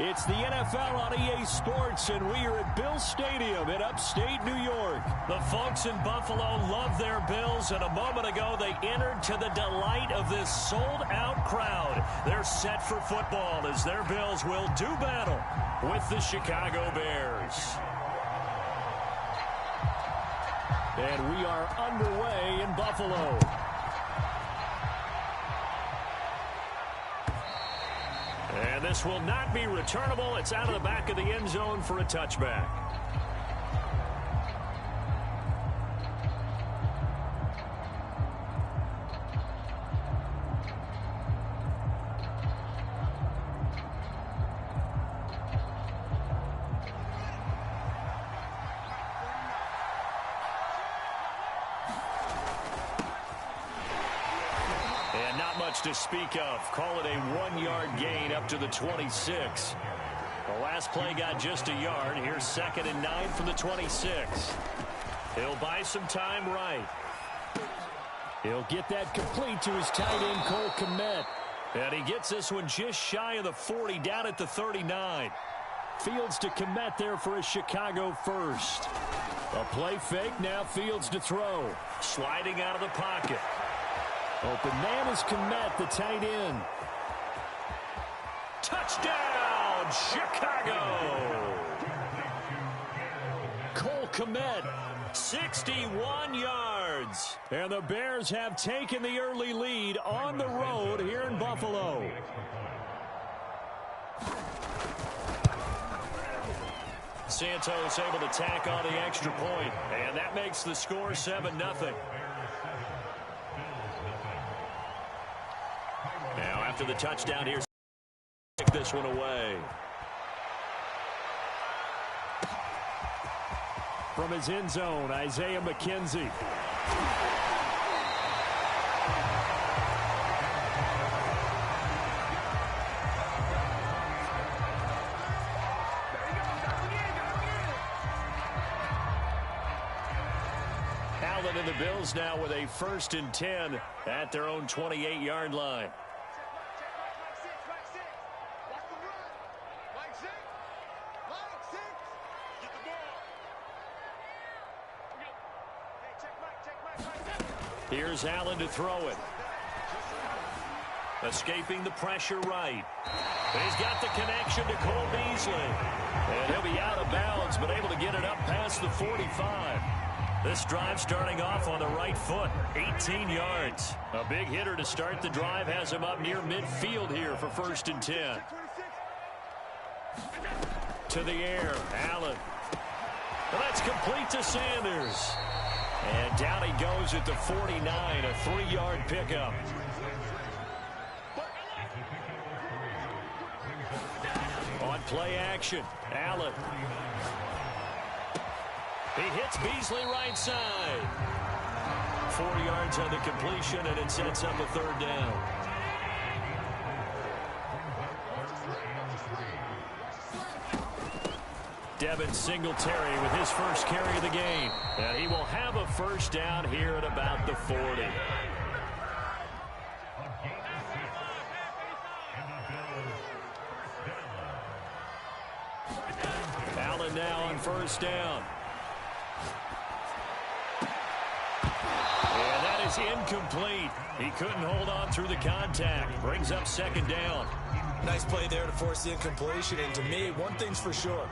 It's the NFL on EA Sports, and we are at Bill Stadium in upstate New York. The folks in Buffalo love their Bills, and a moment ago they entered to the delight of this sold-out crowd. They're set for football as their Bills will do battle with the Chicago Bears. And we are underway in Buffalo. And this will not be returnable. It's out of the back of the end zone for a touchback. To speak of. Call it a 1-yard gain up to the 26. The last play got just a yard. Here's 2nd and 9 from the 26. He'll buy some time right. He'll get that complete to his tight end, Cole Kmet. And he gets this one just shy of the 40, down at the 39. Fields to Kmet there for a Chicago first. A play fake, now Fields to throw. Sliding out of the pocket. Open man is Kmet, the tight end. Touchdown, Chicago! Cole Kmet, 61 yards. And the Bears have taken the early lead on the road here in Buffalo. Santos able to tack on the extra point, and that makes the score 7-0. Now, after the touchdown here, take this one away. From his end zone, Isaiah McKenzie. Allen and the Bills now with a 1st and 10 at their own 28-yard line. Here's Allen to throw it. Escaping the pressure right. He's got the connection to Cole Beasley. And he'll be out of bounds, but able to get it up past the 45. This drive starting off on the right foot. 18 yards. A big hitter to start the drive has him up near midfield here for 1st and 10. To the air, Allen. Well, that's complete to Sanders. And down he goes at the 49, a 3-yard pickup. On play action, Allen. He hits Beasley right side. 4 yards on the completion, and it sets up a 3rd down. Devin Singletary with his first carry of the game. And he will have a 1st down here at about the 40. Allen now on 1st down. And that is incomplete. He couldn't hold on through the contact. Brings up 2nd down. Nice play there to force the incompletion. And to me, one thing's for sure.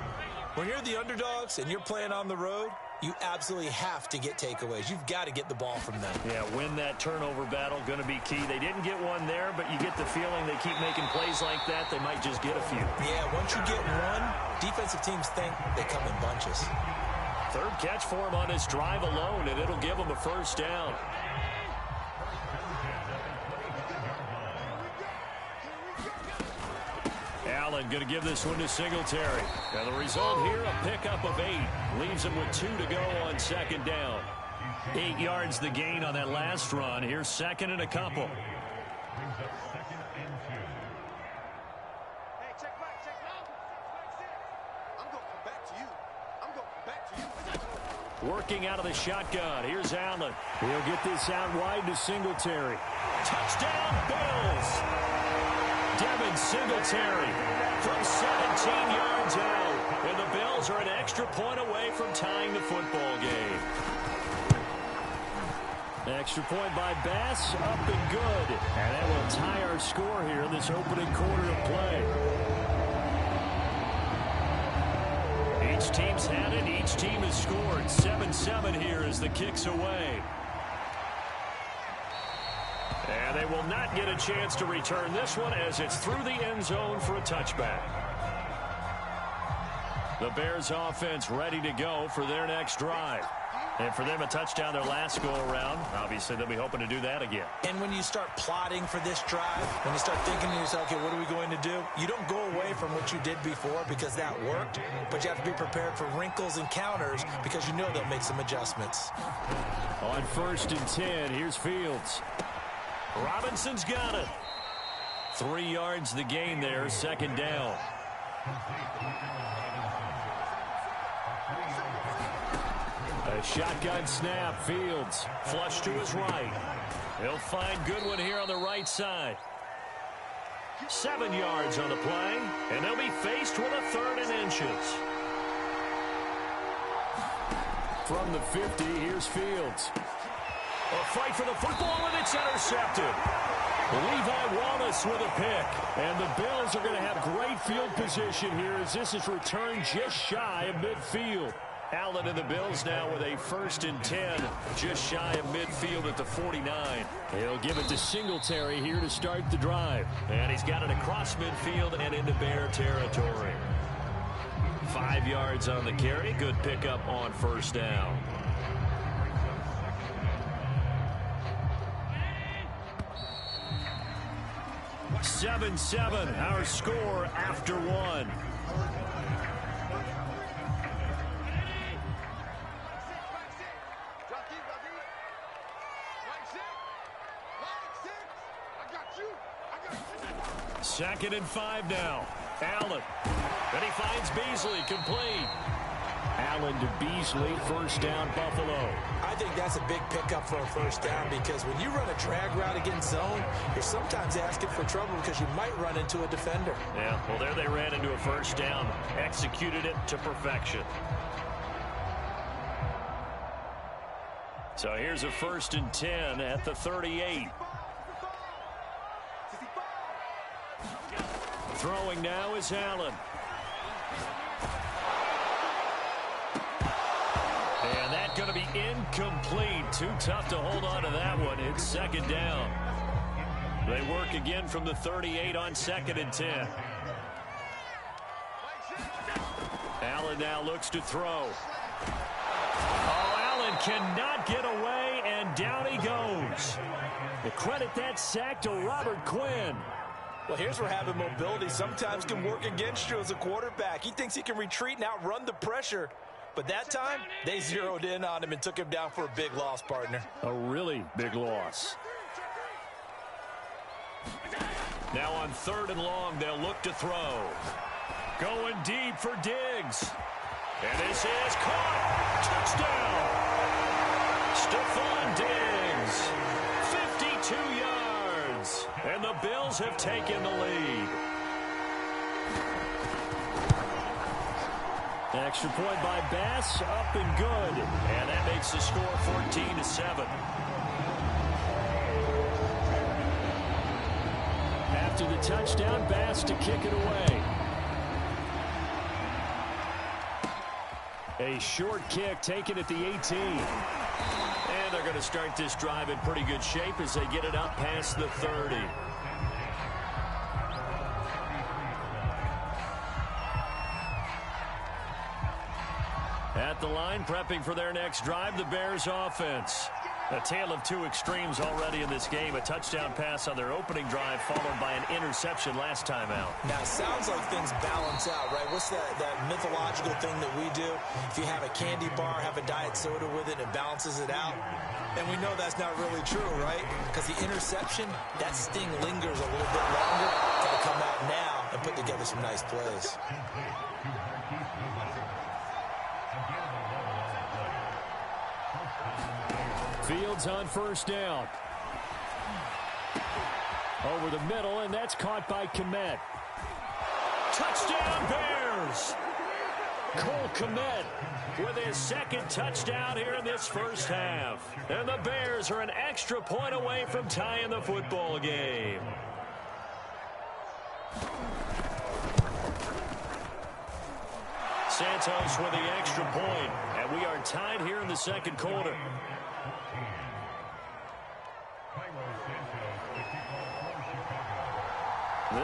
When you're the underdogs and you're playing on the road, you absolutely have to get takeaways. You've got to get the ball from them. Yeah, win that turnover battle, going to be key. They didn't get one there, but you get the feeling they keep making plays like that, they might just get a few. Yeah, once you get one, defensive teams think they come in bunches. 3rd catch for him on his drive alone, and it'll give him a 1st down. Allen going to give this one to Singletary. And the result here, a pickup of 8. Leaves him with 2 to go on 2nd down. 8 yards the gain on that last run. Here's 2nd and a couple. Working out of the shotgun. Here's Allen. He'll get this out wide to Singletary. Touchdown, Bills! Devin Singletary from 17 yards out. And the Bills are an extra point away from tying the football game. Extra point by Bass, up and good. And that will tie our score here in this opening quarter of play. Each team's had it. Each team has scored. 7-7 here as the kick's away. And they will not get a chance to return this one as it's through the end zone for a touchback. The Bears offense ready to go for their next drive. And for them, a touchdown their last go-around. Obviously, they'll be hoping to do that again. And when you start plotting for this drive, when you start thinking to yourself, okay, what are we going to do? You don't go away from what you did before because that worked, but you have to be prepared for wrinkles and counters because you know they'll make some adjustments. On 1st and 10, here's Fields. Robinson's got it. 3 yards the gain there, 2nd down. A shotgun snap, Fields. Flush to his right. He'll find Goodwin here on the right side. 7 yards on the play, and they'll be faced with a 3rd and inches. From the 50, here's Fields. A fight for the football, and it's intercepted. Levi Wallace with a pick. And the Bills are going to have great field position here as this is returned just shy of midfield. Allen and the Bills now with a 1st and 10, just shy of midfield at the 49. He'll give it to Singletary here to start the drive. And he's got it across midfield and into Bear territory. 5 yards on the carry. Good pickup on 1st down. Seven, our score after 1. Second and 5 now. Allen. Then he finds Beasley, complete. Allen to Beasley, 1st down, Buffalo. I think that's a big pickup for a 1st down because when you run a drag route against zone, you're sometimes asking for trouble because you might run into a defender. Yeah, well, there they ran into a 1st down. Executed it to perfection. So here's a 1st and 10 at the 38. Throwing now is Allen. And that's going to be incomplete. Too tough to hold on to that one. It's 2nd down. They work again from the 38 on 2nd and 10. Allen now looks to throw. Oh, Allen cannot get away, and down he goes. We'll credit that sack to Robert Quinn. Well, here's where having mobility sometimes can work against you as a quarterback. He thinks he can retreat and outrun the pressure. But that time, they zeroed in on him and took him down for a big loss, partner. A really big loss. Now on 3rd and long, they'll look to throw. Going deep for Diggs. And this is caught. Touchdown. Stephon Diggs. 52 yards. And the Bills have taken the lead. Extra point by Bass, up and good. And that makes the score 14-7. After the touchdown, Bass to kick it away. A short kick taken at the 18. And they're going to start this drive in pretty good shape as they get it up past the 30. At the line, prepping for their next drive, the Bears offense. A tale of two extremes already in this game. A touchdown pass on their opening drive, followed by an interception last time out. Now, it sounds like things balance out, right? What's that mythological thing that we do? If you have a candy bar, have a diet soda with it, it balances it out. And we know that's not really true, right? Because the interception, that sting lingers a little bit longer. Got to come out now and put together some nice plays. Fields on 1st down. Over the middle, and that's caught by Kmet. Touchdown, Bears! Cole Kmet with his second touchdown here in this first half. And the Bears are an extra point away from tying the football game. Santos with the extra point, and we are tied here in the second quarter.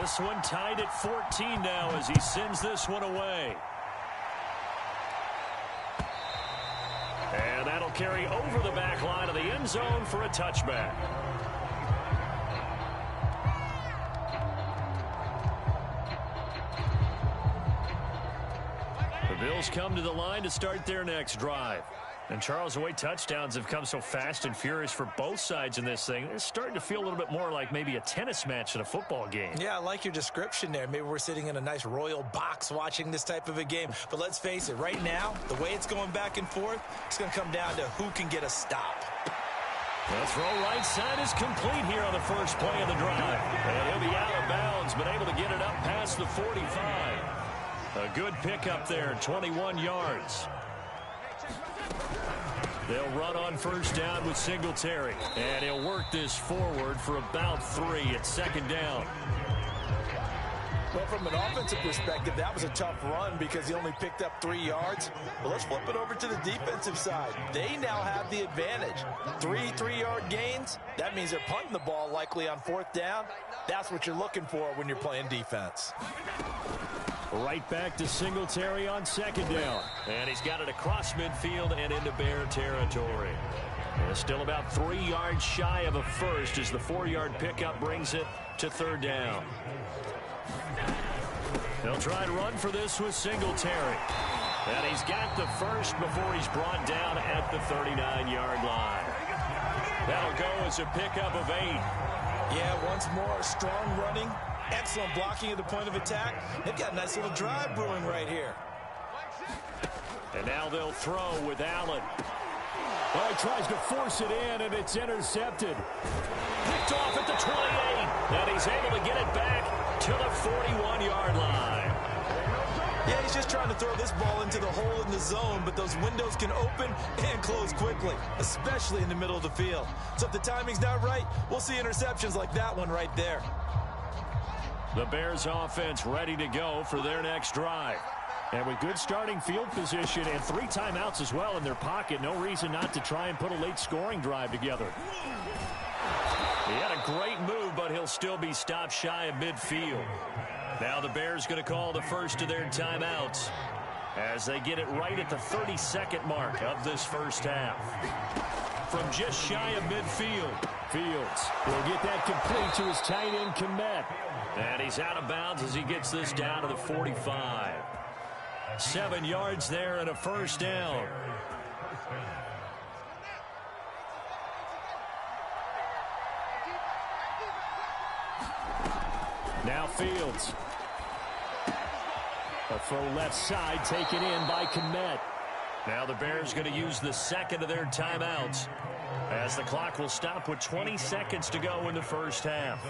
This one tied at 14 now as he sends this one away. And that'll carry over the back line of the end zone for a touchback. The Bills come to the line to start their next drive. And, Charles, the way touchdowns have come so fast and furious for both sides in this thing, it's starting to feel a little bit more like maybe a tennis match than a football game. Yeah, I like your description there. Maybe we're sitting in a nice royal box watching this type of a game. But let's face it, right now, the way it's going back and forth, it's going to come down to who can get a stop. The throw right side is complete here on the first play of the drive. And he'll be out of bounds, but able to get it up past the 45. A good pickup there, 21 yards. They'll run on first down with Singletary. And he'll work this forward for about 3 at second down. Well, from an offensive perspective, that was a tough run because he only picked up 3 yards. But let's flip it over to the defensive side. They now have the advantage. 3 3-yard gains. That means they're punting the ball likely on fourth down. That's what you're looking for when you're playing defense. Right back to Singletary on second down. And he's got it across midfield and into Bear territory. And still about 3 yards shy of a first as the 4-yard pickup brings it to third down. They'll try and run for this with Singletary. And he's got the first before he's brought down at the 39-yard line. That'll go as a pickup of 8. Yeah, once more, strong running. Excellent blocking at the point of attack. They've got a nice little drive brewing right here. And now they'll throw with Allen. Well, he tries to force it in, and it's intercepted. Picked off at the 28. And he's able to get it back to the 41-yard line. Yeah, he's just trying to throw this ball into the hole in the zone, but those windows can open and close quickly, especially in the middle of the field. So if the timing's not right, we'll see interceptions like that one right there. The Bears offense ready to go for their next drive. And with good starting field position and 3 timeouts as well in their pocket, no reason not to try and put a late scoring drive together. He had a great move, but he'll still be stopped shy of midfield. Now the Bears going to call the first of their timeouts as they get it right at the 32nd mark of this first half. From just shy of midfield, Fields will get that complete to his tight end, Kmet. And he's out of bounds as he gets this down to the 45. 7 yards there and a first down. Now Fields. A throw left side taken in by Kmet. Now the Bears going to use the second of their timeouts as the clock will stop with 20 seconds to go in the first half.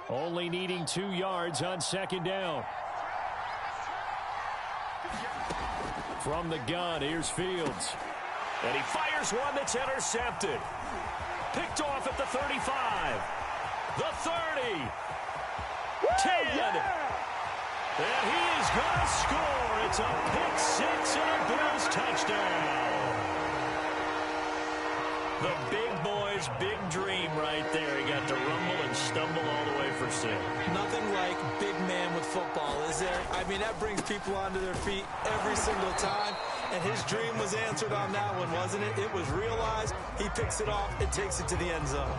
Only needing 2 yards on second down. From the gun, here's Fields. And he fires one that's intercepted. Picked off at the 35. The 30. 10. And he is going to score. It's a pick six and a Bills touchdown. The big boy's big dream right there. He got to rumble and stumble all the way for 6. Nothing like big man with football, is there? I mean, that brings people onto their feet every single time. And his dream was answered on that one, wasn't it? It was realized. He picks it off and takes it to the end zone.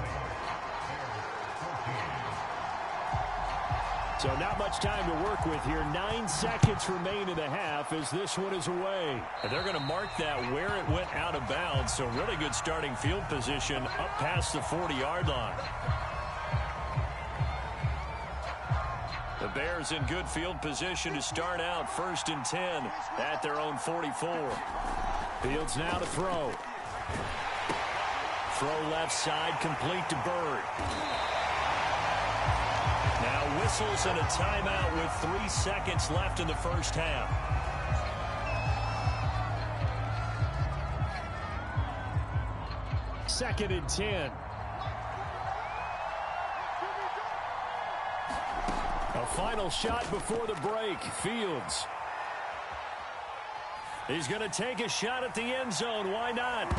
So not much time to work with here. 9 seconds remain in the half as this one is away. And they're going to mark that where it went out of bounds. So really good starting field position up past the 40-yard line. The Bears in good field position to start out 1st and 10 at their own 44. Fields now to throw. Throw left side, complete to Bird. Now whistles and a timeout with 3 seconds left in the first half. Second and 10. A final shot before the break. Fields. He's going to take a shot at the end zone. Why not?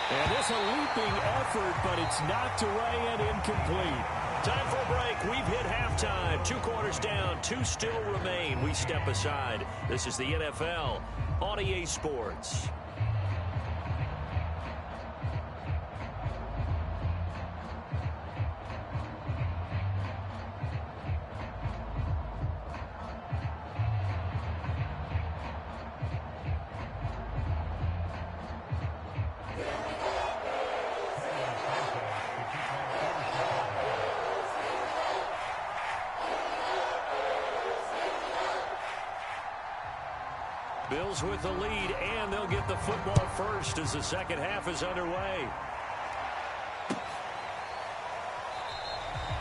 And it's a leaping effort, but it's knocked away and incomplete. Time for a break. We've hit halftime. 2 quarters down. 2 still remain. We step aside. This is the NFL on EA Sports. Bills with the lead, and they'll get the football first as the second half is underway.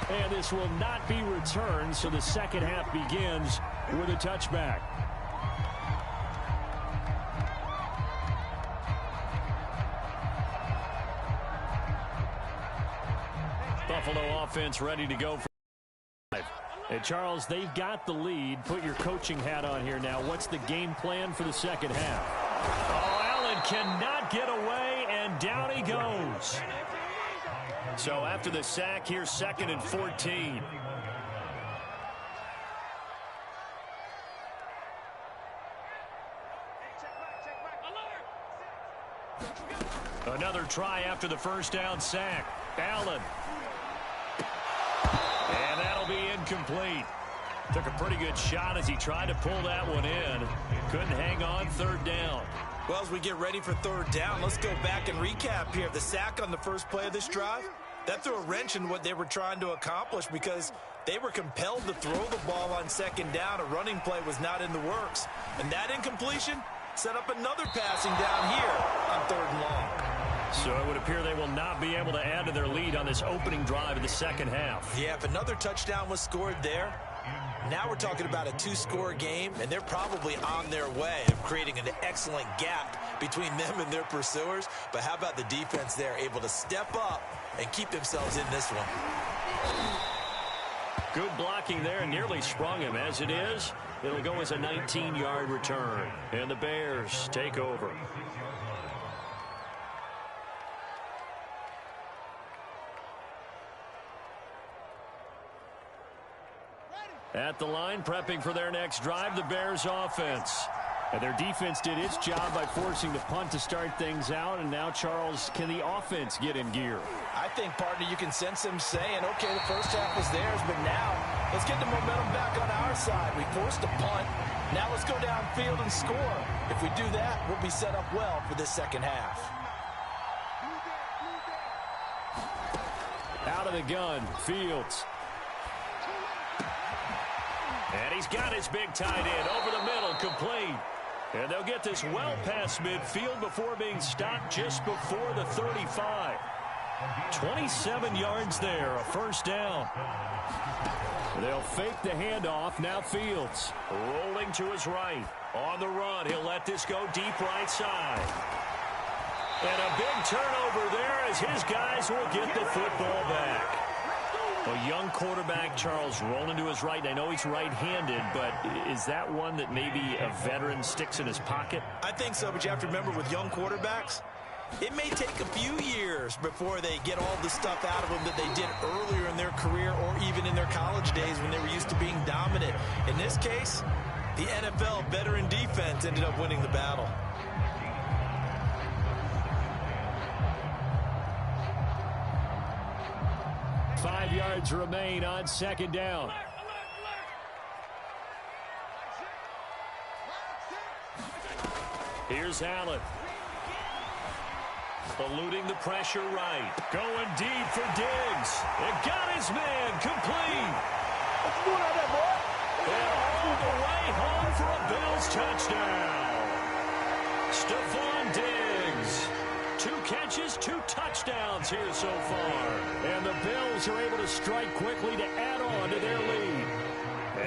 And this will not be returned, so the second half begins with a touchback. Buffalo offense ready to go for and Charles, they've got the lead. Put your coaching hat on here now. What's the game plan for the second half? Oh, Allen cannot get away, and down he goes. So after the sack, here's 2nd and 14. Another try after the first down sack. Allen. And that'll be incomplete. Took a pretty good shot as he tried to pull that one in. Couldn't hang on 3rd down. Well, as we get ready for 3rd down, let's go back and recap here. The sack on the first play of this drive, that threw a wrench in what they were trying to accomplish because they were compelled to throw the ball on 2nd down. A running play was not in the works. And that incompletion set up another passing down here on 3rd and long. So it would appear they will not be able to add to their lead on this opening drive of the second half. Yeah, if another touchdown was scored there, now we're talking about a 2-score game, and they're probably on their way of creating an excellent gap between them and their pursuers. But how about the defense there, able to step up and keep themselves in this one? Good blocking there, and nearly sprung him. As it is, it'll go as a 19-yard return. And the Bears take over. At the line, prepping for their next drive, the Bears offense. And their defense did its job by forcing the punt to start things out. And now, Charles, can the offense get in gear? I think, partner, you can sense them saying, okay, the first half was theirs, but now let's get the momentum back on our side. We forced a punt. Now let's go downfield and score. If we do that, we'll be set up well for this second half. Out of the gun, Fields. And he's got his big tight end over the middle, complete. And they'll get this well past midfield before being stopped just before the 35. 27 yards there, a first down. They'll fake the handoff. Now Fields rolling to his right. On the run, he'll let this go deep right side. And a big turnover there as his guys will get the football back. A young quarterback, Charles, rolling to his right. I know he's right-handed, but is that one that maybe a veteran sticks in his pocket? I think so, but you have to remember with young quarterbacks, it may take a few years before they get all the stuff out of them that they did earlier in their career or even in their college days when they were used to being dominant. In this case, the NFL veteran defense ended up winning the battle. Five yards remain on second down. Here's Allen. Eluding the pressure right. Going deep for Diggs. It got his man complete. And all the way home for a Bills touchdown. Stephon Diggs. 2 catches, 2 touchdowns here so far. And the Bills are able to strike quickly to add on to their lead.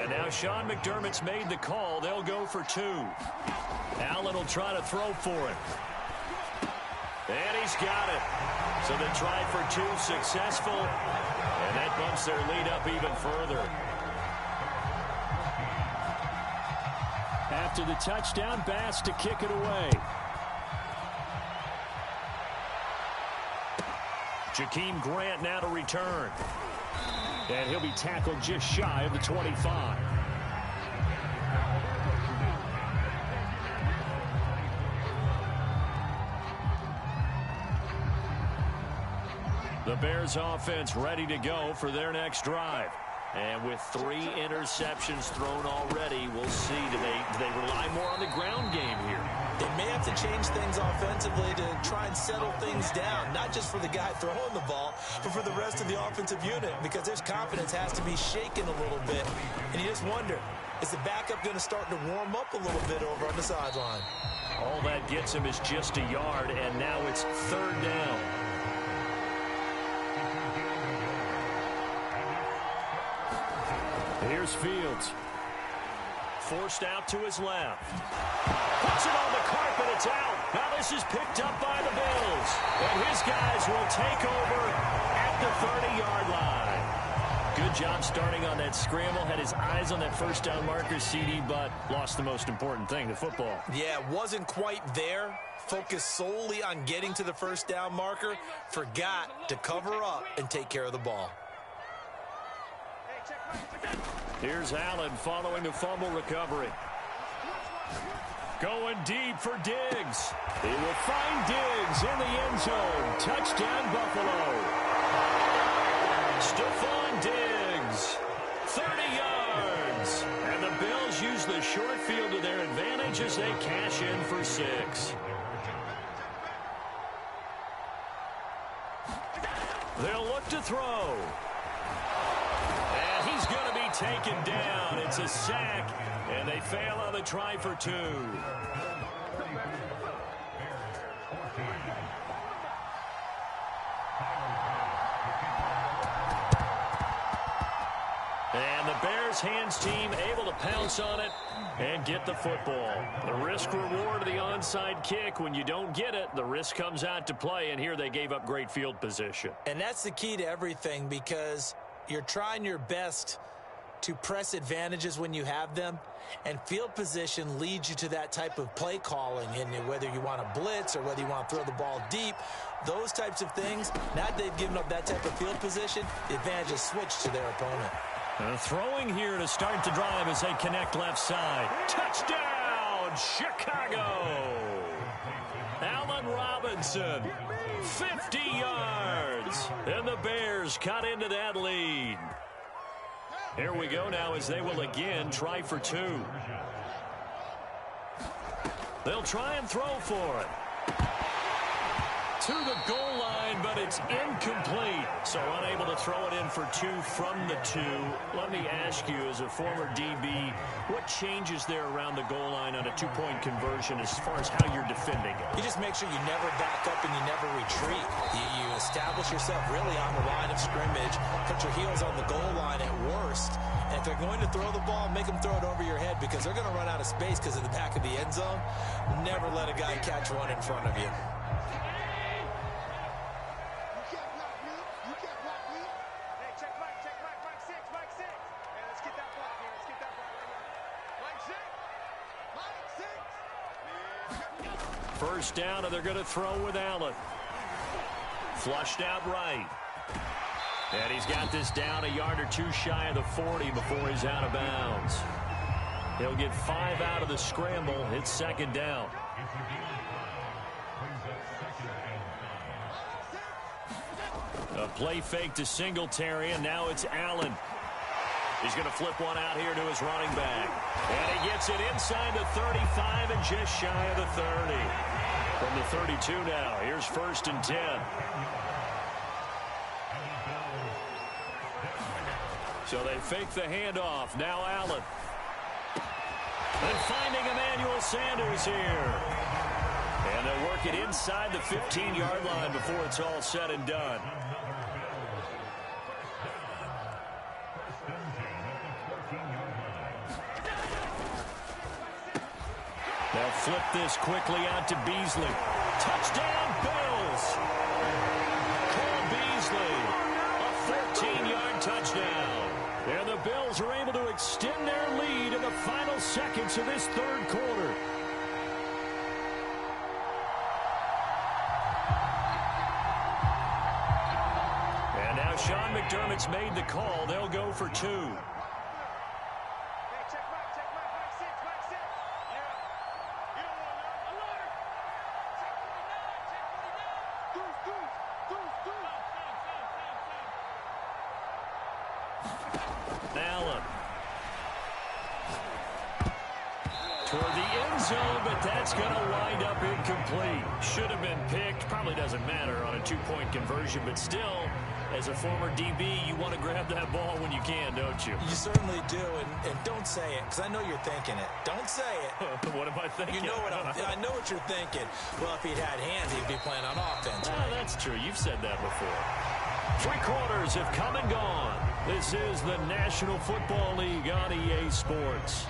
And now Sean McDermott's made the call. They'll go for 2. Allen will try to throw for it. And he's got it. So they tried for 2, successful. And that bumps their lead up even further. After the touchdown, Bass to kick it away. Jakeem Grant now to return. And he'll be tackled just shy of the 25. The Bears offense ready to go for their next drive. And with 3 interceptions thrown already, we'll see. Do they rely more on the ground game here? They may have to change things offensively to try and settle things down, not just for the guy throwing the ball, but for the rest of the offensive unit, because their confidence has to be shaken a little bit. And you just wonder, is the backup going to start to warm up a little bit over on the sideline? All that gets him is just a yard, and now it's 3rd down. Here's Fields. Forced out to his left. Puts it on the carpet. It's out. Now this is picked up by the Bills. And his guys will take over at the 30-yard line. Good job starting on that scramble. Had his eyes on that first down marker, CD, but lost the most important thing, the football. Yeah, wasn't quite there. Focused solely on getting to the first down marker. Forgot to cover up and take care of the ball. Here's Allen following the fumble recovery. Going deep for Diggs. He will find Diggs in the end zone. Touchdown, Buffalo. Stephon Diggs, 30 yards. And the Bills use the short field to their advantage as they cash in for 6. They'll look to throw. And he's going to be taken down. It's a sack, and they fail on the try for 2. And the Bears hands team able to pounce on it and get the football. The risk reward of the onside kick. When you don't get it, the risk comes out to play, and here they gave up great field position. And that's the key to everything, because you're trying your best to press advantages when you have them, and field position leads you to that type of play calling. And whether you want to blitz or whether you want to throw the ball deep, those types of things, now that they've given up that type of field position, the advantage is switched to their opponent. Throwing here to start the drive as they connect left side. Touchdown, Chicago! Allen Robinson, 50 yards. And the Bears cut into that lead. Here we go now as they will again try for 2. They'll try and throw for it. To the goal line, but it's incomplete. So unable to throw it in for 2 from the 2. Let me ask you, as a former DB, what changes there around the goal line on a 2-point conversion as far as how you're defending it? You just make sure you never back up and you never retreat. You establish yourself really on the line of scrimmage, put your heels on the goal line at worst. And if they're going to throw the ball, make them throw it over your head, because they're going to run out of space because of the back of the end zone. Never let a guy catch one in front of you. First down, and they're going to throw with Allen. Flushed out right. And he's got this down a yard or 2 shy of the 40 before he's out of bounds. He'll get 5 out of the scramble. It's 2nd down. A play fake to Singletary, and now it's Allen. He's going to flip one out here to his running back. And he gets it inside the 35 and just shy of the 30. From the 32 now, here's 1st and 10. So they fake the handoff. Now Allen. And finding Emmanuel Sanders here. And they'll work it inside the 15-yard line before it's all said and done. They'll flip this quickly out to Beasley. Touchdown, Bills! Cole Beasley, a 14-yard touchdown. And the Bills are able to extend their lead in the final seconds of this third quarter. And now Sean McDermott's made the call. They'll go for two. Allen. Toward the end zone, but that's going to wind up incomplete. Should have been picked. Probably doesn't matter on a two-point conversion, but still, as a former DB, you want to grab that ball when you can, don't you? You certainly do, and don't say it, because I know you're thinking it. Don't say it. What am I thinking? You know what I know what you're thinking. Well, if he'd had hands, he'd be playing on offense. Right? That's true. You've said that before. 3 quarters have come and gone. This is the National Football League on EA Sports.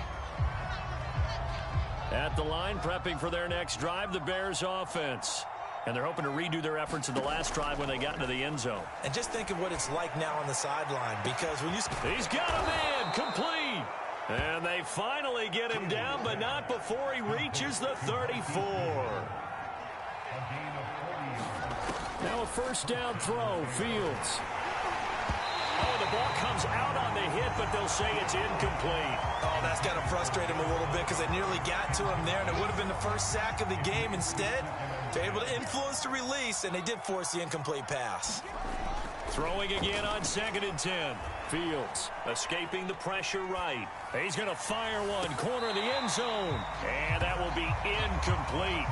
At the line, prepping for their next drive, the Bears offense. And they're hoping to redo their efforts in the last drive when they got into the end zone. And just think of what it's like now on the sideline, because when you... He's got a man, complete. And they finally get him down, but not before he reaches the 34. Now a first down throw, Fields. Oh, the ball comes out on the hit, but they'll say it's incomplete. Oh, that's got to frustrate him a little bit because they nearly got to him there, and it would have been the first sack of the game. Instead, they're able to influence the release, and they did force the incomplete pass. Throwing again on 2nd and 10. Fields escaping the pressure right. He's going to fire one, corner of the end zone. And that will be incomplete.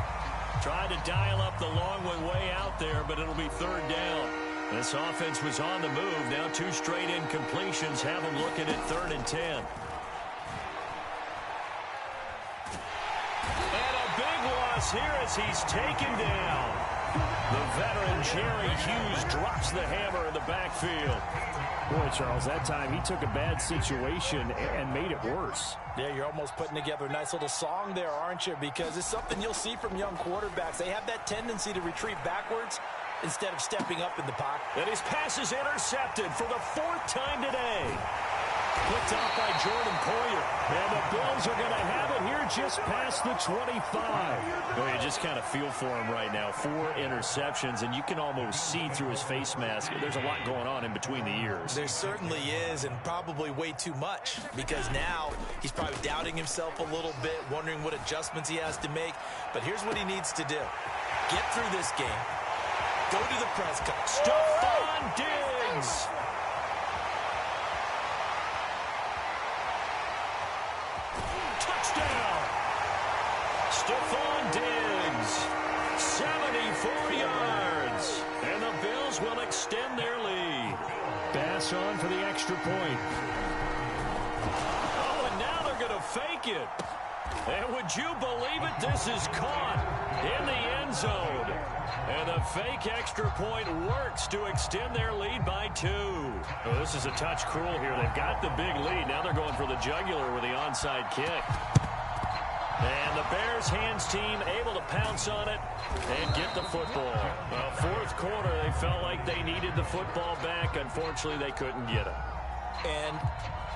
Tried to dial up the long one way out there, but it'll be 3rd down. This offense was on the move. Now 2 straight incompletions have them looking at 3rd and 10. And a big loss here as he's taken down. The veteran Jerry Hughes drops the hammer in the backfield. Boy, Charles, that time he took a bad situation and made it worse. Yeah, you're almost putting together a nice little song there, aren't you? Because it's something you'll see from young quarterbacks. They have that tendency to retreat backwards instead of stepping up in the pocket. And his pass is intercepted for the 4th time today. Picked off by Jordan Poyer. And the Bills are going to have it here just past the 25. Well, you just kind of feel for him right now. 4 interceptions, and you can almost see through his face mask. There's a lot going on in between the ears. There certainly is, and probably way too much, because now he's probably doubting himself a little bit, wondering what adjustments he has to make. But here's what he needs to do. Get through this game. Go to the press conference. Stephon Diggs. Touchdown. Stephon Diggs. 74 yards. And the Bills will extend their lead. Pass on for the extra point. Oh, and now they're going to fake it. And would you believe it? This is caught in the end zone. And the fake extra point works to extend their lead by 2. Oh, this is a touch cruel here. They've got the big lead. Now they're going for the jugular with the onside kick. And the Bears hands team able to pounce on it and get the football. Well, 4th quarter, they felt like they needed the football back. Unfortunately, they couldn't get it. And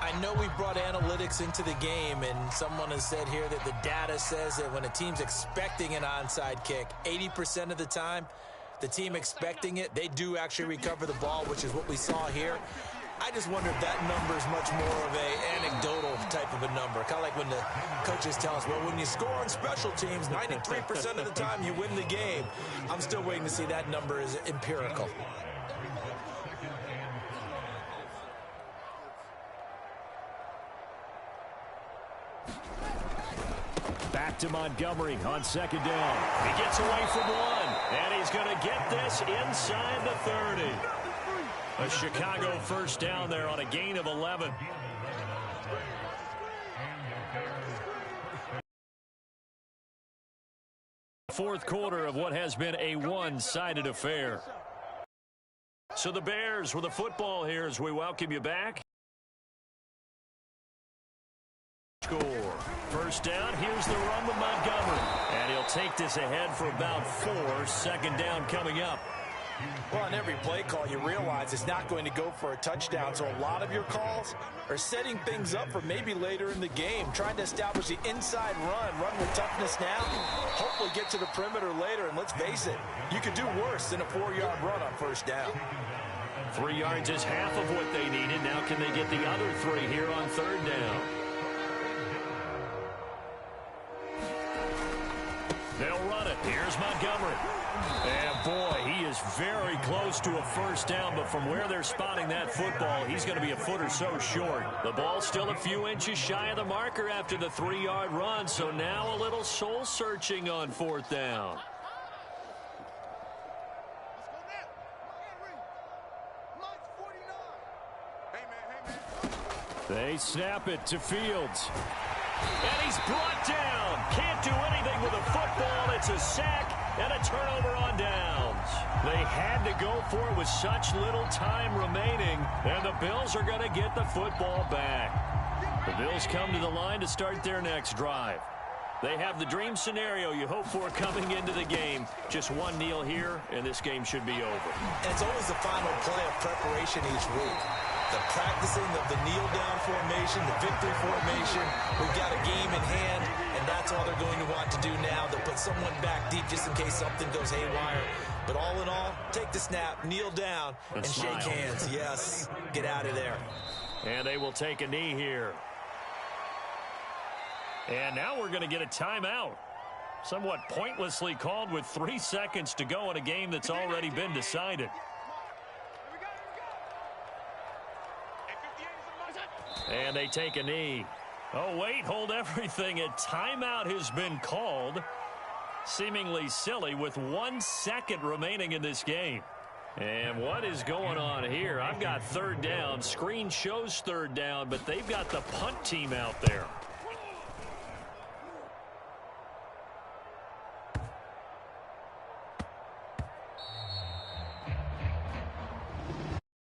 I know we brought analytics into the game, and someone has said here that the data says that when a team's expecting an onside kick, 80% of the time, the team expecting it, they do actually recover the ball, which is what we saw here. I just wonder if that number is much more of an anecdotal type of a number. Kind of like when the coaches tell us, well, when you score on special teams, 93% of the time you win the game. I'm still waiting to see that number is empirical. Back to Montgomery on 2nd down. He gets away from one, and he's going to get this inside the 30. A Chicago first down there on a gain of 11. Fourth quarter of what has been a one-sided affair. So the Bears with the football here as we welcome you back. Score. First down, here's the run with Montgomery. And he'll take this ahead for about 4. Second down coming up. Well, on every play call, you realize it's not going to go for a touchdown. So a lot of your calls are setting things up for maybe later in the game, trying to establish the inside run with toughness now, hopefully get to the perimeter later. And let's face it, you could do worse than a 4-yard run on first down. 3 yards is half of what they needed. Now can they get the other 3 here on third down? They'll run it. Here's Montgomery. And boy, he is very close to a first down, but from where they're spotting that football, he's going to be a foot or so short. The ball's still a few inches shy of the marker after the 3-yard run, so now a little soul-searching on fourth down. They snap it to Fields. And he's brought down. Can't do anything with a football. It's a sack and a turnover on downs. They had to go for it with such little time remaining, and the Bills are going to get the football back. The Bills come to the line to start their next drive. They have the dream scenario you hope for coming into the game. Just one kneel here, and this game should be over. And it's always the final play of preparation each week. The practicing of the kneel-down formation, the victory formation. We've got a game in hand, and that's all they're going to want to do now. They'll put someone back deep just in case something goes haywire. But all in all, take the snap, kneel down, and shake hands. Yes, get out of there. And they will take a knee here. And now we're going to get a timeout. Somewhat pointlessly called with 3 seconds to go in a game that's already been decided. And they take a knee. Oh, wait, hold everything. A timeout has been called. Seemingly silly with 1 second remaining in this game. And what is going on here? I've got third down. Screen shows third down, but they've got the punt team out there.